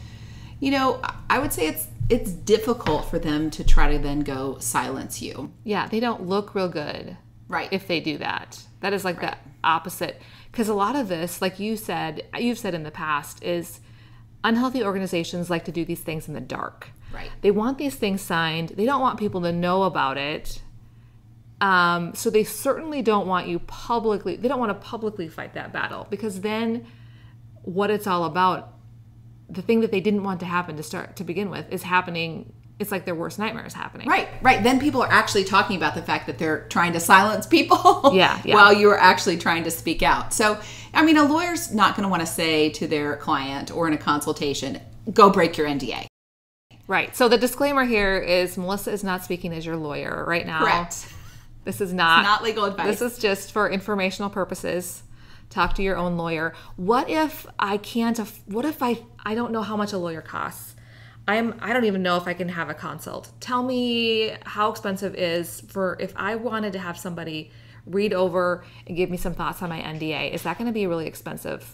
I would say it's difficult for them to try to then go silence you. Yeah, they don't look real good. Right. if they do that. That is like the opposite. Because a lot of this, like you've said in the past, is unhealthy organizations like to do these things in the dark. Right. They want these things signed. They don't want people to know about it. So they certainly don't want you they don't want to publicly fight that battle, because then what it's all about, the thing that they didn't want to happen to begin with, is happening. It's like their worst nightmare is happening. Right. Then people are actually talking about the fact that they're trying to silence people while you're actually trying to speak out. So, I mean, a lawyer's not going to want to say to their client or in a consultation, go break your NDA. Right. So the disclaimer here is Melissa is not speaking as your lawyer right now. Correct. This is not legal advice. This is just for informational purposes. Talk to your own lawyer. What if I can't? What if I don't know how much a lawyer costs? I don't even know if I can have a consult. Tell me how expensive is for if I wanted to have somebody read over and give me some thoughts on my NDA. Is that going to be really expensive?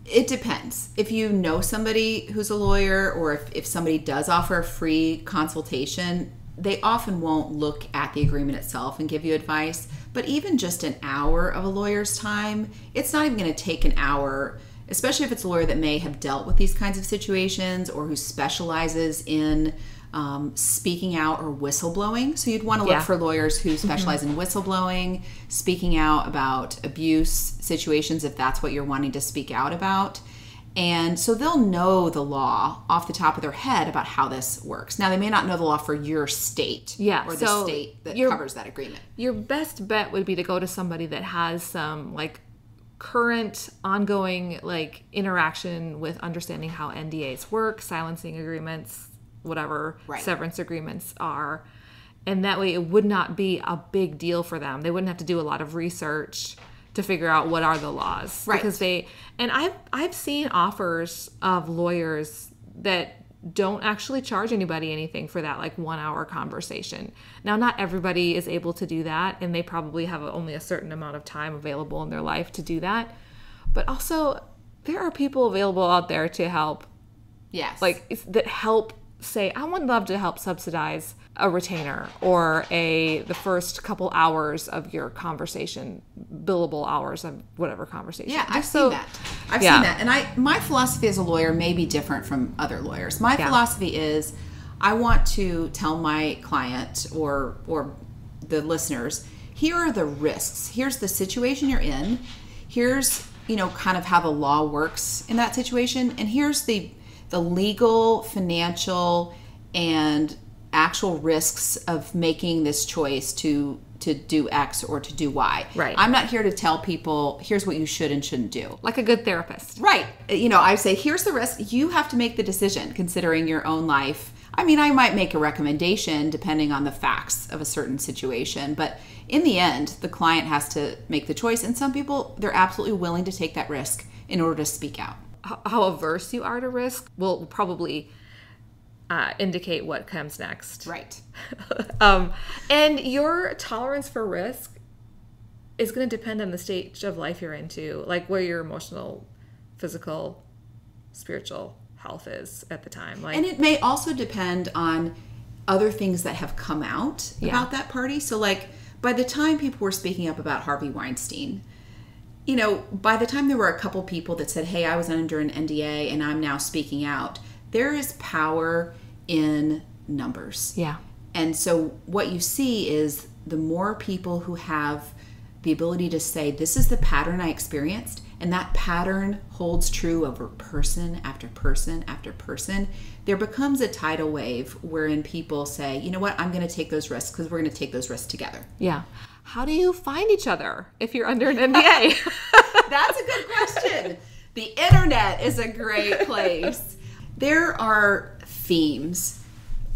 It depends. If you know somebody who's a lawyer, or if somebody does offer a free consultation, they often won't look at the agreement itself and give you advice. But even just an hour of a lawyer's time, it's not even going to take an hour, especially if it's a lawyer that may have dealt with these kinds of situations or who specializes in speaking out or whistleblowing. So you'd want to look for lawyers who specialize in whistleblowing, speaking out about abuse situations, if that's what you're wanting to speak out about. And so they'll know the law off the top of their head about how this works. Now, they may not know the law for your state or the state that covers that agreement. Your best bet would be to go to somebody that has some like current ongoing like interaction with understanding how NDAs work, silencing agreements, whatever severance agreements are. And that way it would not be a big deal for them. They wouldn't have to do a lot of research to figure out what are the laws. Right. Because I've seen offers of lawyers that don't actually charge anybody anything for that like 1 hour conversation. Now, not everybody is able to do that, and they probably have only a certain amount of time available in their life to do that. But also, there are people available out there to help. Yes. That help say, I would love to help subsidize a retainer or the first couple hours of your conversation, billable hours of whatever conversation. Yeah, I've seen that. I've seen that. And my philosophy as a lawyer may be different from other lawyers. My philosophy is I want to tell my client or the listeners, here are the risks. Here's the situation you're in. Here's, kind of how the law works in that situation. And here's the legal, financial, and actual risks of making this choice to do X or to do Y. Right. I'm not here to tell people, here's what you should and shouldn't do. Like a good therapist. Right. I say, here's the risk. You have to make the decision considering your own life. I mean, I might make a recommendation depending on the facts of a certain situation, but in the end, the client has to make the choice. And some people, they're absolutely willing to take that risk in order to speak out. How averse you are to risk will probably indicate what comes next. Right. And your tolerance for risk is going to depend on the stage of life you're into, like where your emotional, physical, spiritual health is at the time. And it may also depend on other things that have come out about that party. So by the time people were speaking up about Harvey Weinstein, by the time there were a couple people that said, hey, I was under an NDA and I'm now speaking out, there is power in numbers. Yeah. And so what you see is the more people who have the ability to say, this is the pattern I experienced, and that pattern holds true over person after person after person, there becomes a tidal wave wherein people say, you know what, I'm going to take those risks because we're going to take those risks together. Yeah. How do you find each other if you're under an NDA? That's a good question. The internet is a great place. There are themes,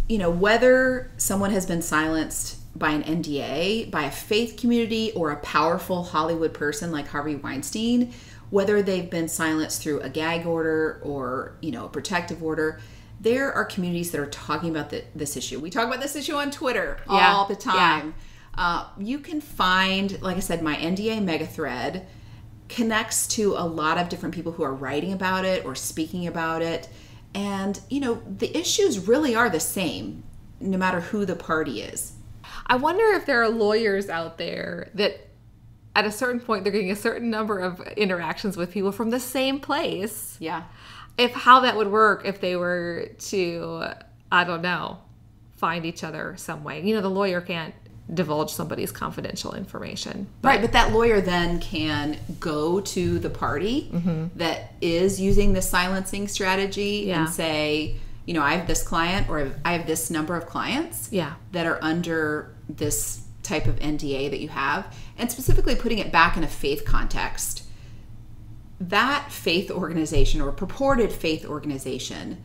whether someone has been silenced by an NDA, by a faith community, or a powerful Hollywood person like Harvey Weinstein, whether they've been silenced through a gag order or, a protective order, there are communities that are talking about this issue. We talk about this issue on Twitter all the time. Yeah. You can find, like I said, my NDA mega thread connects to a lot of different people who are writing about it or speaking about it. And, the issues really are the same, no matter who the party is. I wonder if there are lawyers out there that at a certain point they're getting a certain number of interactions with people from the same place. Yeah. If how that would work if they were to, I don't know, find each other some way. The lawyer can't divulge somebody's confidential information. Right, but that lawyer then can go to the party that is using the silencing strategy and say, I have this client or I have this number of clients that are under this type of NDA that you have, and specifically putting it back in a faith context. That faith organization or purported faith organization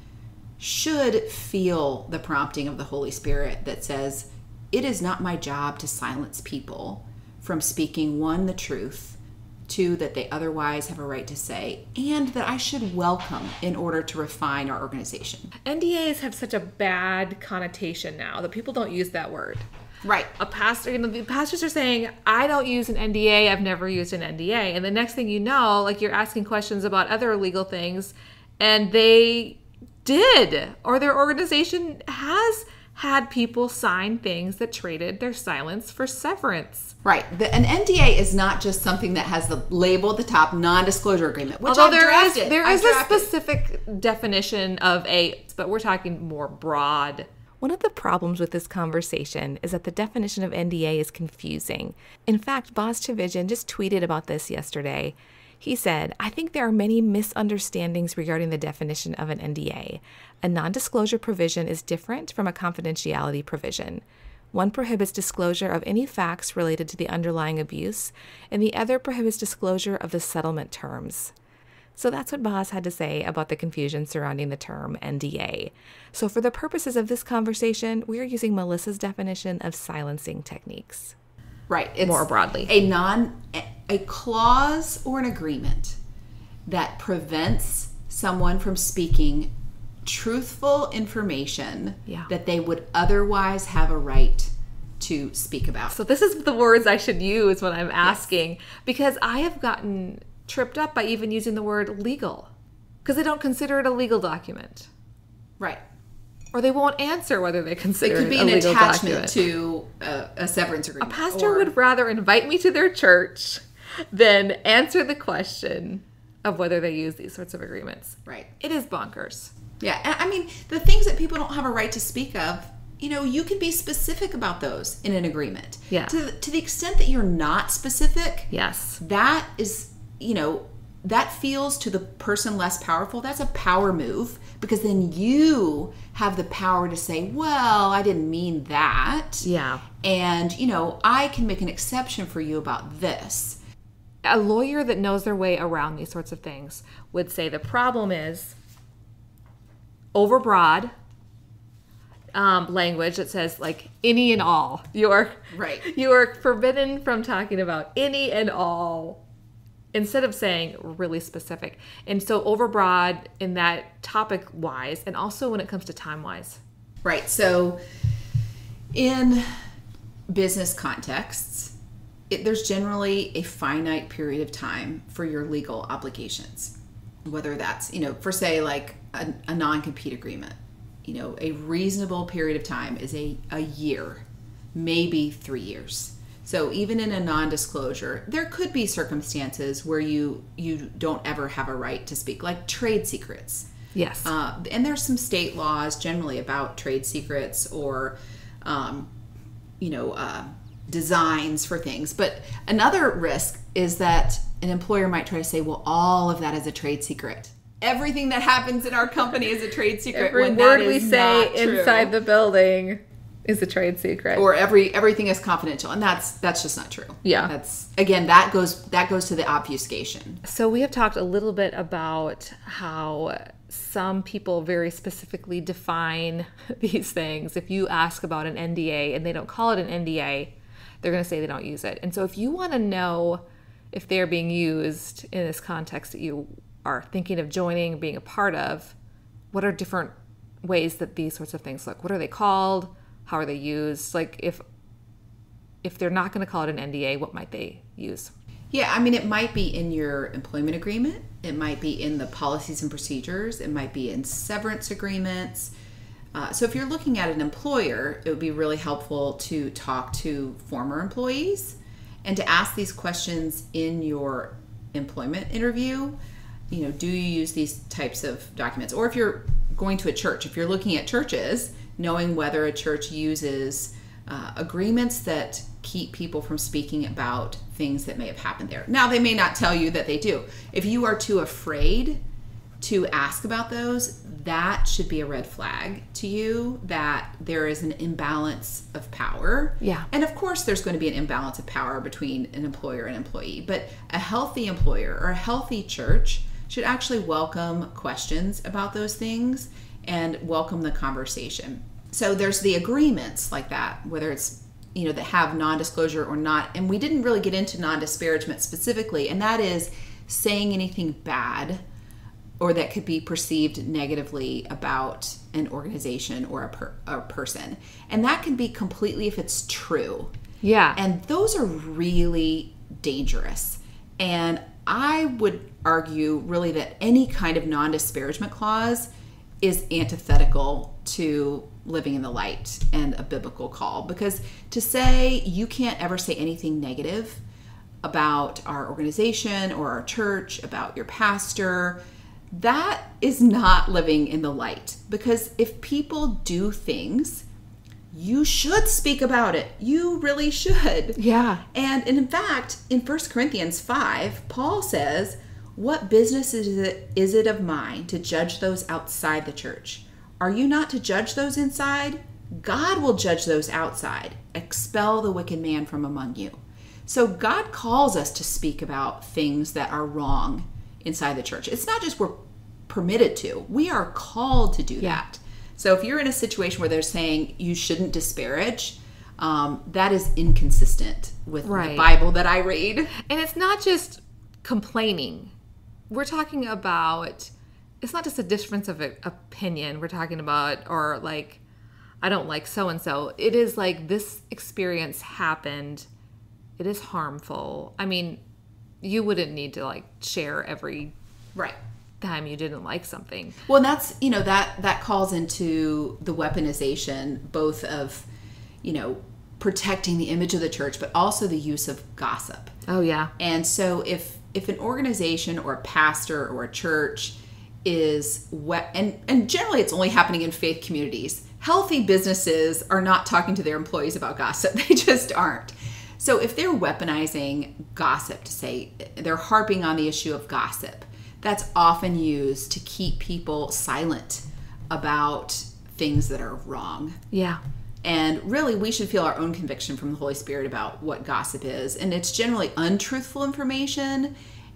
should feel the prompting of the Holy Spirit that says, it is not my job to silence people from speaking, one, the truth, two, that they otherwise have a right to say, and that I should welcome in order to refine our organization. NDAs have such a bad connotation now that people don't use that word. Right. A pastor, the pastors are saying, I don't use an NDA, I've never used an NDA. And the next thing you know, like you're asking questions about other legal things, and they did, or their organization has had people sign things that traded their silence for severance. Right. An NDA is not just something that has the label at the top, non-disclosure agreement, which although there is a specific definition of but we're talking more broad. One of the problems with this conversation is that the definition of NDA is confusing. In fact, Boz Tchividjian just tweeted about this yesterday. He said, I think there are many misunderstandings regarding the definition of an NDA. A non-disclosure provision is different from a confidentiality provision. One prohibits disclosure of any facts related to the underlying abuse, and the other prohibits disclosure of the settlement terms. So that's what Boz had to say about the confusion surrounding the term NDA. So for the purposes of this conversation, we are using Melissa's definition of silencing techniques. Right. It's more broadly. A clause or an agreement that prevents someone from speaking truthful information that they would otherwise have a right to speak about. So this is the words I should use when I'm asking, because I have gotten tripped up by even using the word legal, because they don't consider it a legal document. Right. Or they won't answer whether they consider it a legal document. It could be an attachment document. to a severance agreement. A pastor would rather invite me to their church than answer the question of whether they use these sorts of agreements. Right. It is bonkers. Yeah. I mean, the things that people don't have a right to speak of, you can be specific about those in an agreement. Yeah. To the extent that you're not specific. Yes. That is, that feels to the person less powerful. That's a power move, because then you have the power to say, well, I didn't mean that. Yeah. And, I can make an exception for you about this. A lawyer that knows their way around these sorts of things would say the problem is overbroad language that says like any and all. You are forbidden from talking about any and all, instead of saying really specific. And so overbroad in that topic wise, and also when it comes to time wise. Right. So in business contexts, there's generally a finite period of time for your legal obligations, whether that's, for say like a non-compete agreement. A reasonable period of time is a year, maybe 3 years. So even in a non-disclosure, there could be circumstances where you don't ever have a right to speak, like trade secrets. Yes. And there's some state laws generally about trade secrets or, designs for things. But another risk is that an employer might try to say, well, all of that is a trade secret. Everything that happens in our company is a trade secret. Every word we say inside the building is a trade secret. Or everything is confidential, and that's just not true. Yeah. That goes to the obfuscation. So we have talked a little bit about how some people very specifically define these things. If you ask about an NDA and they don't call it an NDA, they're going to say they don't use it. And so if you want to know if they're being used in this context that you are thinking of joining, being a part of, what are different ways that these sorts of things look? What are they called? How are they used? Like if they're not going to call it an NDA, what might they use? Yeah, I mean, it might be in your employment agreement. It might be in the policies and procedures. It might be in severance agreements. So if you're looking at an employer, it would be really helpful to talk to former employees and to ask these questions in your employment interview. Do you use these types of documents? Or if you're going to a church, if you're looking at churches, knowing whether a church uses agreements that keep people from speaking about things that may have happened there. Now, they may not tell you that they do. If you are too afraid to ask about those, that should be a red flag to you that there is an imbalance of power. Yeah. And of course, there's going to be an imbalance of power between an employer and employee, but a healthy employer or a healthy church should actually welcome questions about those things and welcome the conversation. So there's the agreements like that, whether it's, that have non-disclosure or not. And we didn't really get into non-disparagement specifically, and that is saying anything bad or that could be perceived negatively about an organization or a person. And that can be completely if it's true. Yeah. And those are really dangerous. And I would argue really that any kind of non-disparagement clause is antithetical to living in the light and a biblical call. Because to say you can't ever say anything negative about our organization or our church, about your pastor, that is not living in the light. Because if people do things, you should speak about it. You really should. Yeah. And in fact, in 1 Corinthians 5, Paul says, "What business is it of mine to judge those outside the church? Are you not to judge those inside? God will judge those outside. Expel the wicked man from among you." So God calls us to speak about things that are wrong inside the church. It's not just we're permitted to. We are called to do that. So if you're in a situation where they're saying you shouldn't disparage, that is inconsistent with the Bible that I read. And it's not just complaining. We're talking about, it's not just a difference of opinion. We're talking about, or like, I don't like so-and-so. It is like, this experience happened. It is harmful. I mean, you wouldn't need to like share every time you didn't like something. Well, and that's, that calls into the weaponization, both of, protecting the image of the church, but also the use of gossip. Oh, yeah. And so if an organization or a pastor or a church is and generally it's only happening in faith communities. Healthy businesses are not talking to their employees about gossip. They just aren't. So if they're weaponizing gossip to say they're harping on the issue of gossip, that's often used to keep people silent about things that are wrong. Yeah. And really, we should feel our own conviction from the Holy Spirit about what gossip is. And it's generally untruthful information,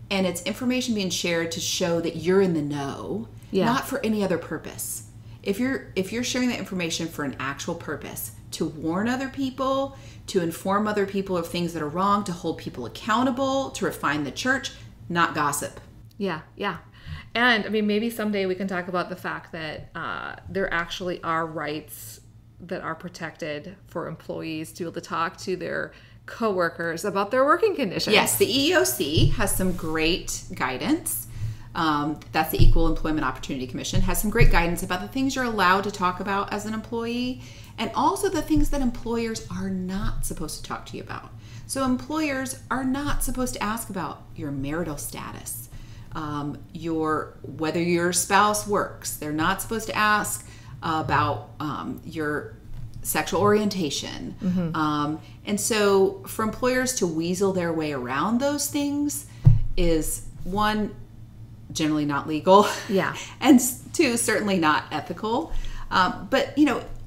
and it's information being shared to show that you're in the know, not for any other purpose. If you're sharing that information for an actual purpose, to warn other people, to inform other people of things that are wrong, to hold people accountable, to refine the church, not gossip. Yeah, yeah. And I mean, maybe someday we can talk about the fact that there actually are rights that are protected for employees to be able to talk to their coworkers about their working conditions. Yes, the EEOC has some great guidance. That's the Equal Employment Opportunity Commission, has some great guidance about the things you're allowed to talk about as an employee, and also the things that employers are not supposed to talk to you about. So employers are not supposed to ask about your marital status, whether your spouse works. They're not supposed to ask about your sexual orientation. Mm-hmm. And so for employers to weasel their way around those things is, one, generally not legal. Yeah. And two, certainly not ethical. But,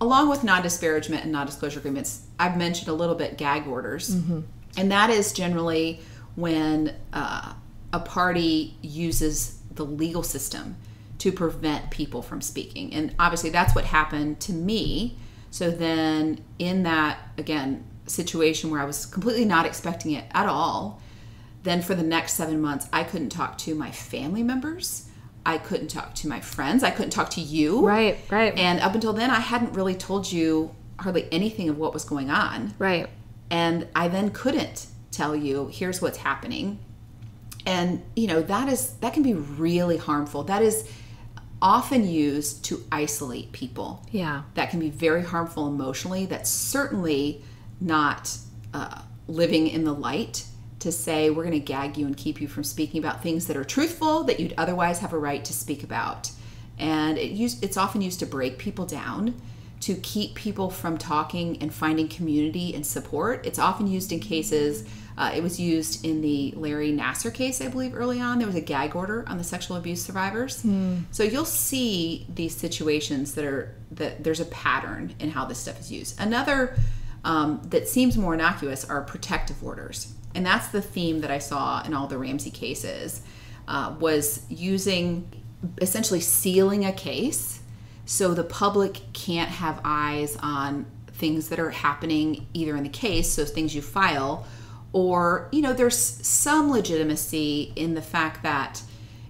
along with non-disparagement and non-disclosure agreements, I've mentioned a little bit gag orders. Mm-hmm. And that is generally when a party uses the legal system to prevent people from speaking. And obviously that's what happened to me. So then in that, again, situation where I was completely not expecting it at all, then for the next 7 months, I couldn't talk to my family members. I couldn't talk to my friends. I couldn't talk to you. Right. And up until then, I hadn't really told you hardly anything of what was going on. Right. And I then couldn't tell you, here's what's happening. And, that can be really harmful. That is often used to isolate people. Yeah. That can be very harmful emotionally. That's certainly not living in the light to say we're going to gag you and keep you from speaking about things that are truthful that you'd otherwise have a right to speak about. And it's often used to break people down, to keep people from talking and finding community and support. It's often used in cases, it was used in the Larry Nassar case, I believe, early on. There was a gag order on the sexual abuse survivors. So you'll see these situations that there's a pattern in how this stuff is used. Another that seems more innocuous are protective orders. And that's the theme that I saw in all the Ramsey cases, was using, essentially sealing a case so the public can't have eyes on things that are happening either in the case, so things you file, or, there's some legitimacy in the fact that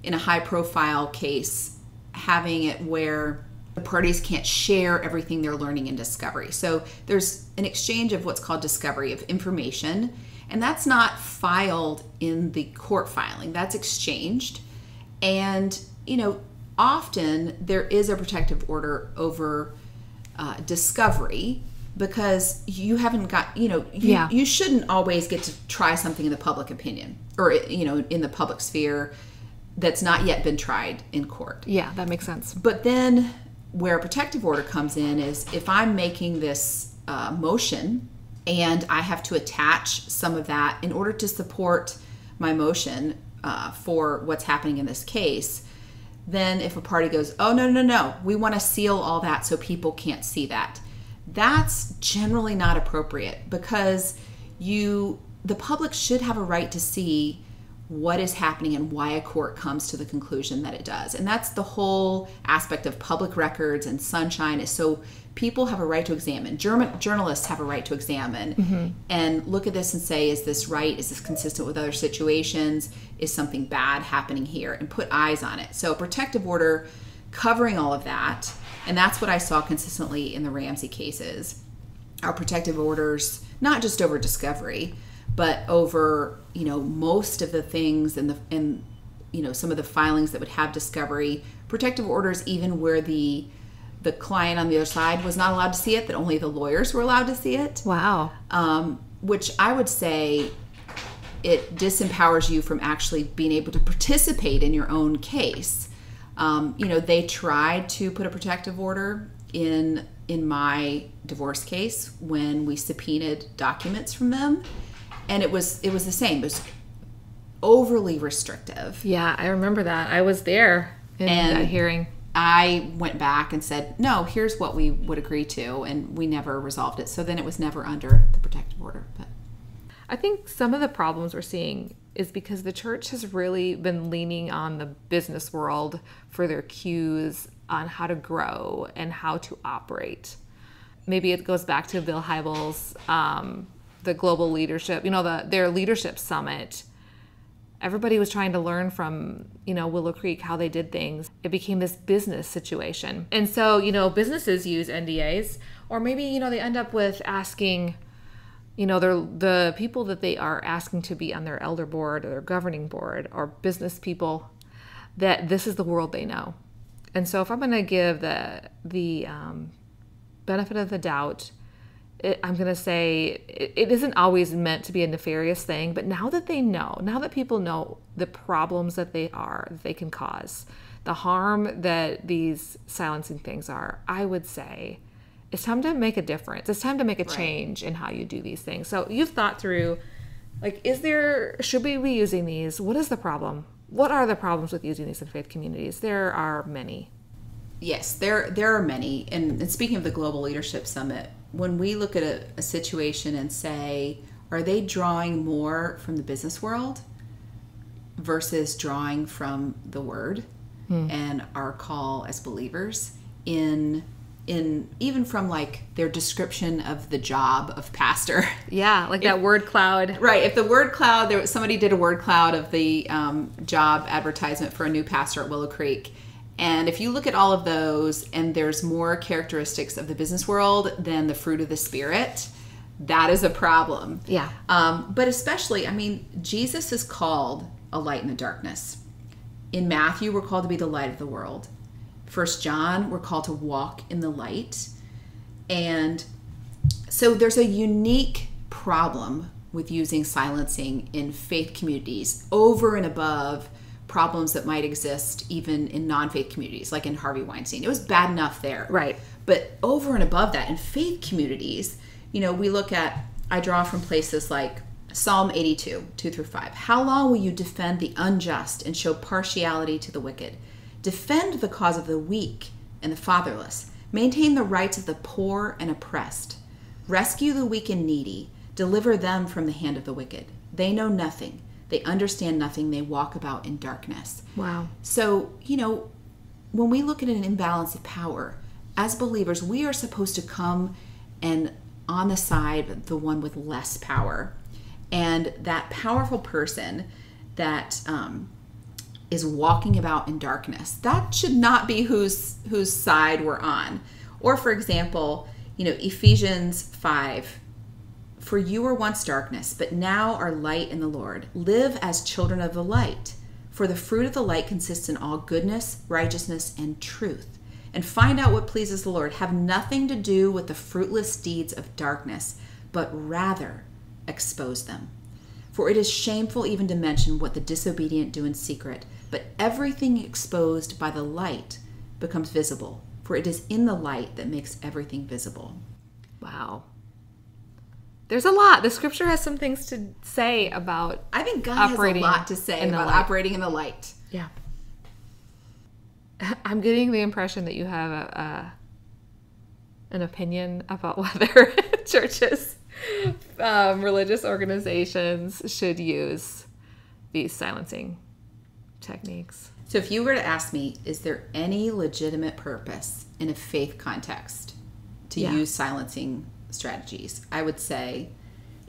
in a high profile case, having it where the parties can't share everything they're learning in discovery. So there's an exchange of what's called discovery of information, and that's not filed in the court filing. That's exchanged. And, often there is a protective order over discovery because you haven't got, you shouldn't always get to try something in the public opinion or, in the public sphere that's not yet been tried in court. Yeah, that makes sense. But then where a protective order comes in is if I'm making this motion and I have to attach some of that in order to support my motion for what's happening in this case, then if a party goes, oh, no, we want to seal all that so people can't see that, that's generally not appropriate because the public should have a right to see what is happening and why a court comes to the conclusion that it does. And that's the whole aspect of public records and sunshine, is so people have a right to examine. Journalists have a right to examine and look at this and say, is this right? Is this consistent with other situations? Is something bad happening here? And put eyes on it. So a protective order covering all of that, and that's what I saw consistently in the Ramsey cases, are protective orders, not just over discovery, but over, most of the things and some of the filings that would have discovery, protective orders even where the client on the other side was not allowed to see it, that only the lawyers were allowed to see it. Wow. Which I would say it disempowers you from actually being able to participate in your own case. They tried to put a protective order in my divorce case when we subpoenaed documents from them. And it was the same. It was overly restrictive. Yeah, I remember that. I was there in that hearing. I went back and said, no, here's what we would agree to, and we never resolved it. So then it was never under the protective order. But I think some of the problems we're seeing is because the church has really been leaning on the business world for their cues on how to grow and how to operate. Maybe it goes back to Bill Hybels' the global leadership, their leadership summit. Everybody was trying to learn from, Willow Creek, how they did things. It became this business situation. And so, businesses use NDAs, or maybe, they end up with asking, the people that they are asking to be on their elder board or their governing board or business people, that this is the world they know. And so if I'm going to give the benefit of the doubt, I'm going to say it isn't always meant to be a nefarious thing, but now that people know the problems that they can cause, the harm that these silencing things are, I would say it's time to make a difference. It's time to make a change in how you do these things. So you've thought through, should we be using these? What is the problem? What are the problems with using these in faith communities? There are many. Yes, there are many. And speaking of the Global Leadership Summit, when we look at a situation and say, are they drawing more from the business world versus drawing from the Word and our call as believers in even from their description of the job of pastor? Yeah, that word cloud. Right. If the word cloud, somebody did a word cloud of the job advertisement for a new pastor at Willow Creek. And if you look at all of those and there's more characteristics of the business world than the fruit of the Spirit, that is a problem. Yeah. But especially, Jesus is called a light in the darkness. In Matthew, we're called to be the light of the world. 1 John, we're called to walk in the light. And so there's a unique problem with using silencing in faith communities over and above problems that might exist even in non-faith communities, like in Harvey Weinstein. It was bad enough there. Right. But over and above that, in faith communities, we look at, I draw from places like Psalm 82, 2-5. How long will you defend the unjust and show partiality to the wicked? Defend the cause of the weak and the fatherless. Maintain the rights of the poor and oppressed. Rescue the weak and needy. Deliver them from the hand of the wicked. They know nothing. They understand nothing. They walk about in darkness. Wow. So, when we look at an imbalance of power, as believers, we are supposed to come and on the side of the one with less power. And that powerful person that is walking about in darkness, that should not be whose side we're on. Or, for example, Ephesians 5, for you were once darkness, but now are light in the Lord. Live as children of the light. For the fruit of the light consists in all goodness, righteousness, and truth. And find out what pleases the Lord. Have nothing to do with the fruitless deeds of darkness, but rather expose them. For it is shameful even to mention what the disobedient do in secret, but everything exposed by the light becomes visible. For it is in the light that makes everything visible. Wow. There's a lot. The scripture has some things to say about I think God has a lot to say about operating in the light. Yeah. I'm getting the impression that you have an opinion about whether churches, religious organizations should use these silencing techniques. So if you were to ask me, is there any legitimate purpose in a faith context to use silencing strategies? I would say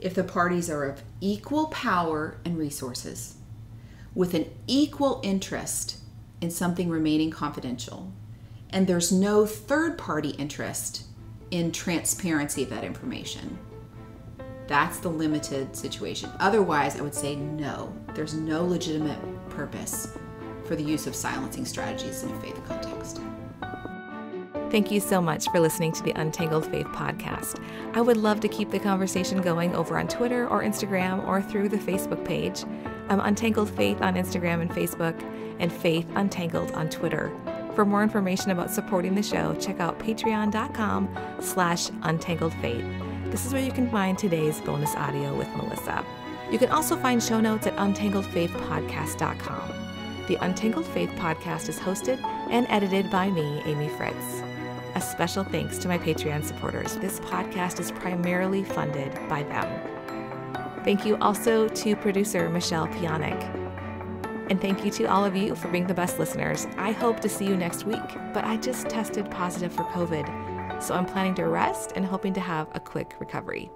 if the parties are of equal power and resources, with an equal interest in something remaining confidential, and there's no third-party interest in transparency of that information, that's the limited situation. Otherwise, I would say no. There's no legitimate purpose for the use of silencing strategies in a faith context. Thank you so much for listening to the Untangled Faith podcast. I would love to keep the conversation going over on Twitter or Instagram or through the Facebook page. I'm Untangled Faith on Instagram and Facebook, and Faith Untangled on Twitter. For more information about supporting the show, check out patreon.com/untangledfaith. This is where you can find today's bonus audio with Melissa. You can also find show notes at untangledfaithpodcast.com. The Untangled Faith podcast is hosted and edited by me, Amy Fritz. A special thanks to my Patreon supporters. This podcast is primarily funded by them. Thank you also to producer Michelle Pjanic. And thank you to all of you for being the best listeners. I hope to see you next week, but I just tested positive for COVID, so I'm planning to rest and hoping to have a quick recovery.